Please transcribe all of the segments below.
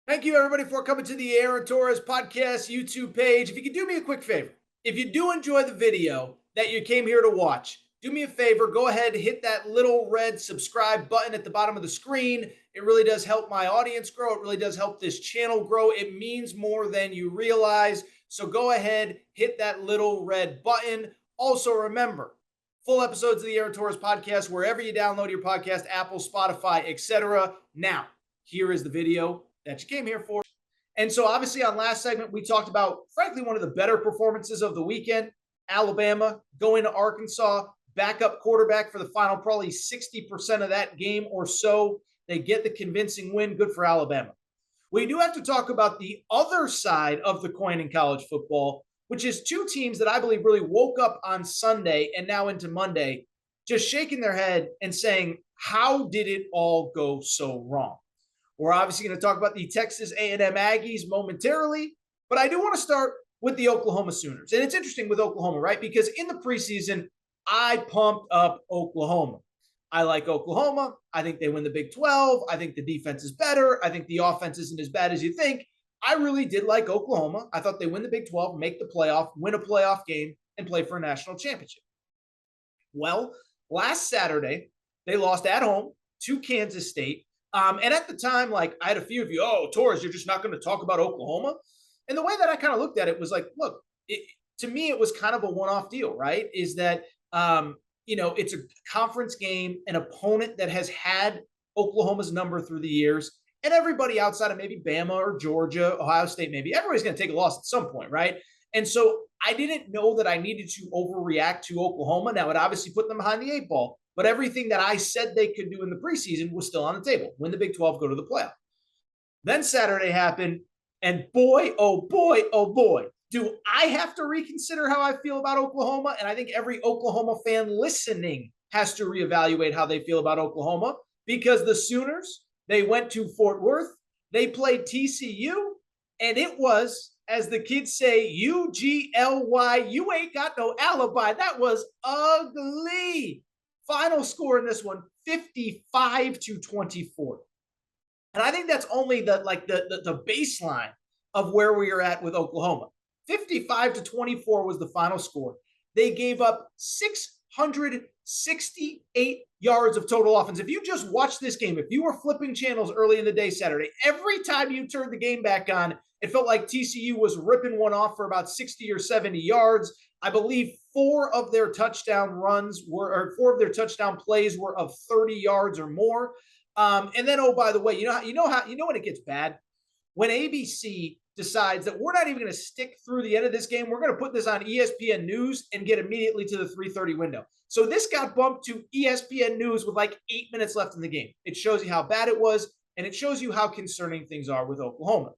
Thank you, everybody, for coming to the Aaron Torres Podcast YouTube page. If you could do me a quick favor, if you do enjoy the video that you came here to watch, do me a favor, go ahead and hit that little red subscribe button at the bottom of the screen. It really does help my audience grow. It really does help this channel grow. It means more than you realize. So go ahead, hit that little red button. Also, remember, full episodes of the Aaron Torres Podcast, wherever you download your podcast, Apple, Spotify, etc. Now, here is the video that you came here for. And so obviously on last segment, we talked about, frankly, one of the better performances of the weekend. Alabama going to Arkansas, backup quarterback for the final probably 60% of that game or so. They get the convincing win. Good for Alabama. We do have to talk about the other side of the coin in college football, which is two teams that I believe really woke up on Sunday and now into Monday, just shaking their head and saying, how did it all go so wrong? We're obviously going to talk about the Texas A&M Aggies momentarily, but I do want to start with the Oklahoma Sooners. And it's interesting with Oklahoma, right? Because in the preseason, I pumped up Oklahoma. I like Oklahoma. I think they win the Big 12. I think the defense is better. I think the offense isn't as bad as you think. I really did like Oklahoma. I thought they win the Big 12, make the playoff, win a playoff game, and play for a national championship. Well, last Saturday, they lost at home to Kansas State. And at the time, like, I had a few of you, oh, Torres, you're just not going to talk about Oklahoma. And the way that I kind of looked at it was like, look, to me, it was kind of a one-off deal, right? Is that, it's a conference game, an opponent that has had Oklahoma's number through the years, and everybody outside of maybe Bama or Georgia, Ohio State, maybe everybody's going to take a loss at some point, right? And so I didn't know that I needed to overreact to Oklahoma. Now, it obviously put them behind the eight ball, but everything that I said they could do in the preseason was still on the table. Win the Big 12, go to the playoff. Then Saturday happened, and boy, oh boy, do I have to reconsider how I feel about Oklahoma. And I think every Oklahoma fan listening has to reevaluate how they feel about Oklahoma, because the Sooners, they went to Fort Worth, they played TCU, and it was, as the kids say, UGLY, you ain't got no alibi. That was ugly. Final score in this one, 55-24. And I think that's only the baseline of where we are at with Oklahoma. 55-24 was the final score. They gave up 668 yards of total offense. If you just watched this game, if you were flipping channels early in the day Saturday, every time you turned the game back on, it felt like TCU was ripping one off for about 60 or 70 yards. I believe four of their touchdown plays were of 30 yards or more. And then, oh, by the way, you know when it gets bad? When ABC decides that we're not even going to stick through the end of this game, we're going to put this on ESPN News and get immediately to the 3:30 window. So this got bumped to ESPN News with like 8 minutes left in the game. It shows you how bad it was, and it shows you how concerning things are with Oklahoma.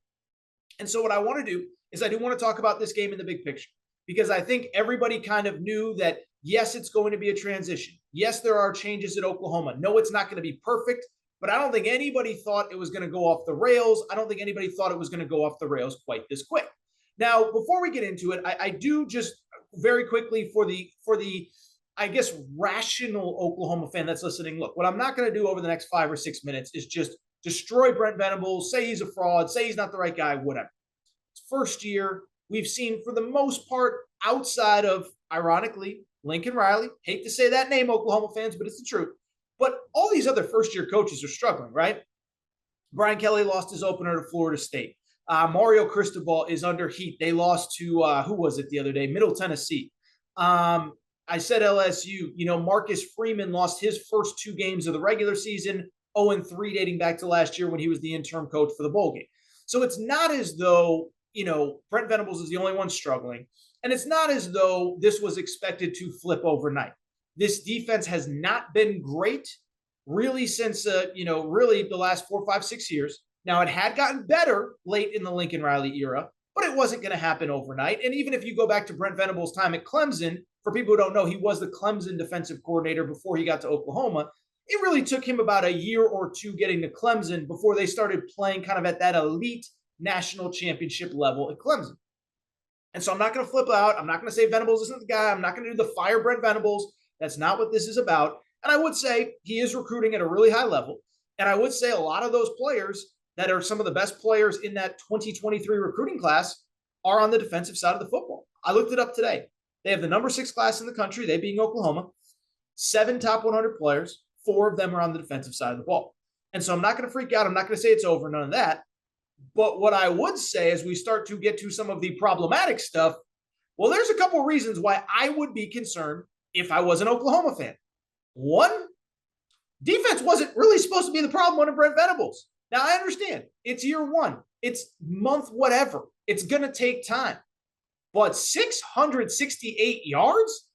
And so what I want to do is I do want to talk about this game in the big picture, because I think everybody kind of knew that, yes, it's going to be a transition. Yes, there are changes at Oklahoma. No, it's not going to be perfect, but I don't think anybody thought it was going to go off the rails. I don't think anybody thought it was going to go off the rails quite this quick. Now, before we get into it, I do just very quickly for the I guess, rational Oklahoma fan that's listening, look, what I'm not going to do over the next 5 or 6 minutes is just destroy Brent Venables, say he's a fraud, say he's not the right guy, whatever. It's first year. We've seen, for the most part, outside of, ironically, Lincoln Riley. Hate to say that name, Oklahoma fans, but it's the truth. But all these other first-year coaches are struggling, right? Brian Kelly lost his opener to Florida State. Mario Cristobal is under heat. They lost to, who was it the other day? Middle Tennessee. I said LSU. Marcus Freeman lost his first 2 games of the regular season, 0-3 dating back to last year when he was the interim coach for the bowl game. So it's not as though, Brent Venables is the only one struggling. And it's not as though this was expected to flip overnight. This defense has not been great really since, really the last 4, 5, 6 years. Now, it had gotten better late in the Lincoln Riley era, but it wasn't going to happen overnight. And even if you go back to Brent Venables' time at Clemson, for people who don't know, he was the Clemson defensive coordinator before he got to Oklahoma. It really took him about a year or 2 getting to Clemson before they started playing kind of at that elite national championship level at Clemson. And so I'm not going to flip out. I'm not going to say Venables isn't the guy. I'm not going to do the fire Brent Venables. That's not what this is about. And I would say he is recruiting at a really high level. And I would say a lot of those players that are some of the best players in that 2023 recruiting class are on the defensive side of the football. I looked it up today. They have the number 6 class in the country, they being Oklahoma, 7 top 100 players, 4 of them are on the defensive side of the ball. And so I'm not going to freak out. I'm not going to say it's over, none of that. But what I would say as we start to get to some of the problematic stuff, well, there's a couple of reasons why I would be concerned if I was an Oklahoma fan. One, defense wasn't really supposed to be the problem under Brent Venables. Now, I understand. It's year one. It's month whatever. It's going to take time. But 668 yards?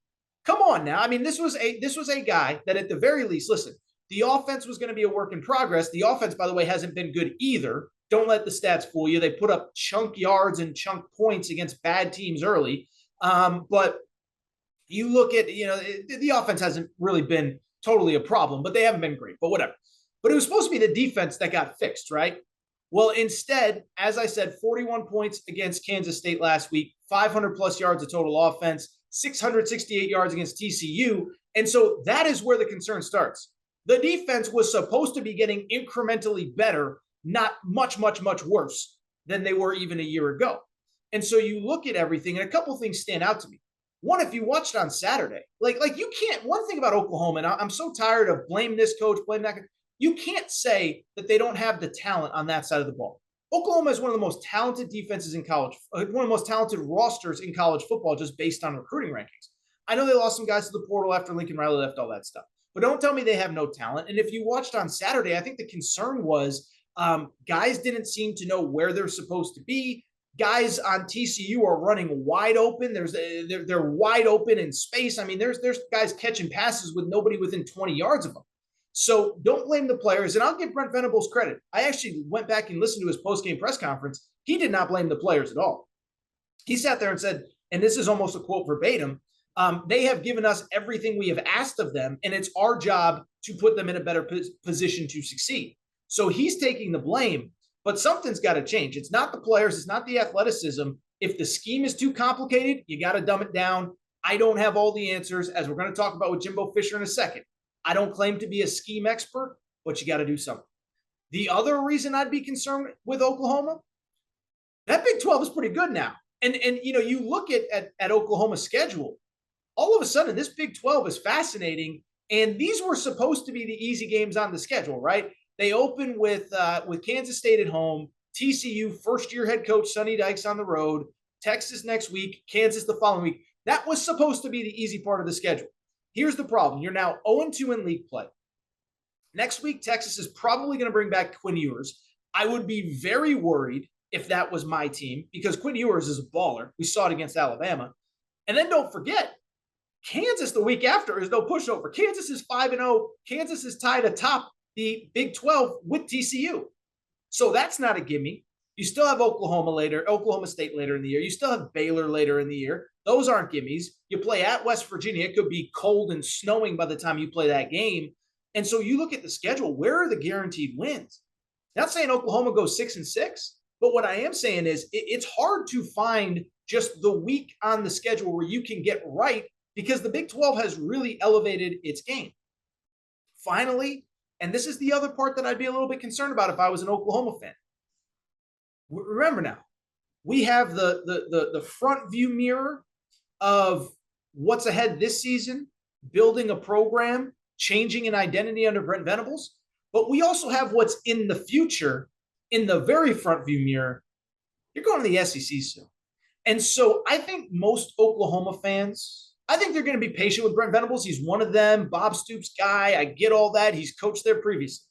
Come on now. I mean, this was a guy that at the very least, listen, the offense was going to be a work in progress. The offense, by the way, hasn't been good either. Don't let the stats fool you. They put up chunk yards and chunk points against bad teams early. But you look at, the offense hasn't really been totally a problem, but they haven't been great, but whatever. But it was supposed to be the defense that got fixed, right? Well, instead, as I said, 41 points against Kansas State last week, 500 plus yards of total offense, 668 yards against TCU. And so that is where the concern starts. The defense was supposed to be getting incrementally better, not much, much, much worse than they were even a year ago. And so you look at everything, and a couple things stand out to me. One, if you watched on Saturday, like you can't, one thing about Oklahoma, and I'm so tired of blame this coach, blame that coach, you can't say that they don't have the talent on that side of the ball. Oklahoma is one of the most talented defenses in college, one of the most talented rosters in college football just based on recruiting rankings. I know they lost some guys to the portal after Lincoln Riley left, all that stuff. But don't tell me they have no talent. And if you watched on Saturday, I think the concern was guys didn't seem to know where they're supposed to be. Guys on TCU are running wide open. They're wide open in space. I mean, there's guys catching passes with nobody within 20 yards of them. So don't blame the players. And I'll give Brent Venables credit. I actually went back and listened to his post-game press conference. He did not blame the players at all. He sat there and said, and this is almost a quote verbatim, they have given us everything we have asked of them, and it's our job to put them in a better position to succeed. So he's taking the blame, but something's got to change. It's not the players. It's not the athleticism. If the scheme is too complicated, you got to dumb it down. I don't have all the answers, as we're going to talk about with Jimbo Fisher in a second. I don't claim to be a scheme expert, but you got to do something. The other reason I'd be concerned with Oklahoma, that Big 12 is pretty good now. And you look at Oklahoma's schedule, all of a sudden this Big 12 is fascinating. And these were supposed to be the easy games on the schedule, right? They open with Kansas State at home, TCU, first-year head coach Sonny Dykes on the road, Texas next week, Kansas the following week. That was supposed to be the easy part of the schedule. Here's the problem. You're now 0-2 in league play. Next week, Texas is probably going to bring back Quinn Ewers. I would be very worried if that was my team because Quinn Ewers is a baller. We saw it against Alabama. And then don't forget, Kansas the week after is no pushover. Kansas is 5-0. Kansas is tied atop the Big 12 with TCU. So that's not a gimme. You still have Oklahoma State later in the year. You still have Baylor later in the year. Those aren't gimmies. You play at West Virginia. It could be cold and snowing by the time you play that game. And so you look at the schedule. Where are the guaranteed wins? Not saying Oklahoma goes 6-6, but what I am saying is it's hard to find just the week on the schedule where you can get right because the Big 12 has really elevated its game. Finally, and this is the other part that I'd be a little bit concerned about if I was an Oklahoma fan. Remember now, we have the front view mirror of what's ahead this season, building a program, changing an identity under Brent Venables. But we also have what's in the future in the very front view mirror. You're going to the SEC soon. And so I think most Oklahoma fans, I think they're going to be patient with Brent Venables. He's one of them, Bob Stoops guy. I get all that. He's coached there previously.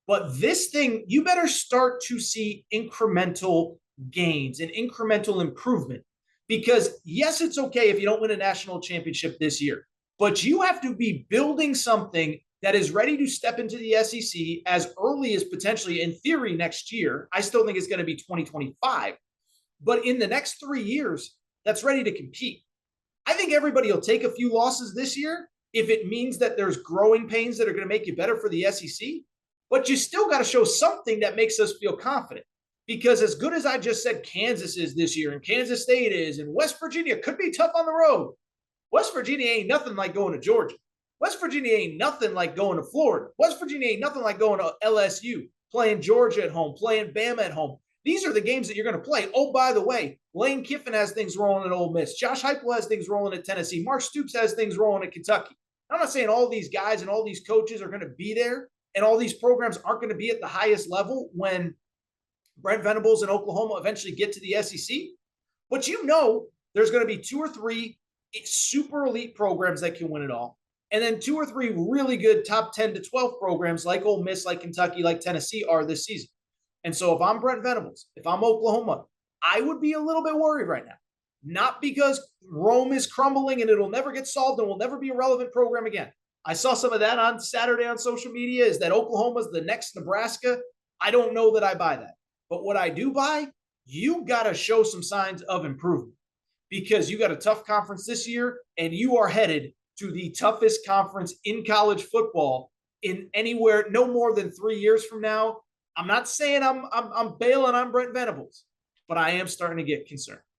But this thing, you better start to see incremental gains and incremental improvement. Because, yes, it's okay if you don't win a national championship this year. But you have to be building something that is ready to step into the SEC as early as potentially, in theory, next year. I still think it's going to be 2025. But in the next 3 years, that's ready to compete. I think everybody will take a few losses this year if it means that there's growing pains that are going to make you better for the SEC. But you still got to show something that makes us feel confident. Because as good as I just said Kansas is this year and Kansas State is and West Virginia could be tough on the road, West Virginia ain't nothing like going to Georgia. West Virginia ain't nothing like going to Florida. West Virginia ain't nothing like going to LSU. playing Georgia at home, playing Bama at home. These are the games that you're going to play. Oh, by the way, Lane Kiffin has things rolling at Ole Miss. Josh Heupel has things rolling at Tennessee. Mark Stoops has things rolling at Kentucky. I'm not saying all these guys and all these coaches are going to be there and all these programs aren't going to be at the highest level when Brent Venables and Oklahoma eventually get to the SEC. But there's going to be 2 or 3 super elite programs that can win it all. And then 2 or 3 really good top 10 to 12 programs like Ole Miss, like Kentucky, like Tennessee are this season. And so if I'm Brent Venables, if I'm Oklahoma, I would be a little bit worried right now. Not because Rome is crumbling and it'll never get solved and will never be a relevant program again. I saw some of that on Saturday on social media, is that Oklahoma's the next Nebraska. I don't know that I buy that. But what I do buy, you got to show some signs of improvement because you got a tough conference this year and you are headed to the toughest conference in college football in anywhere no more than 3 years from now. I'm not saying I'm bailing on Brent Venables, but I am starting to get concerned.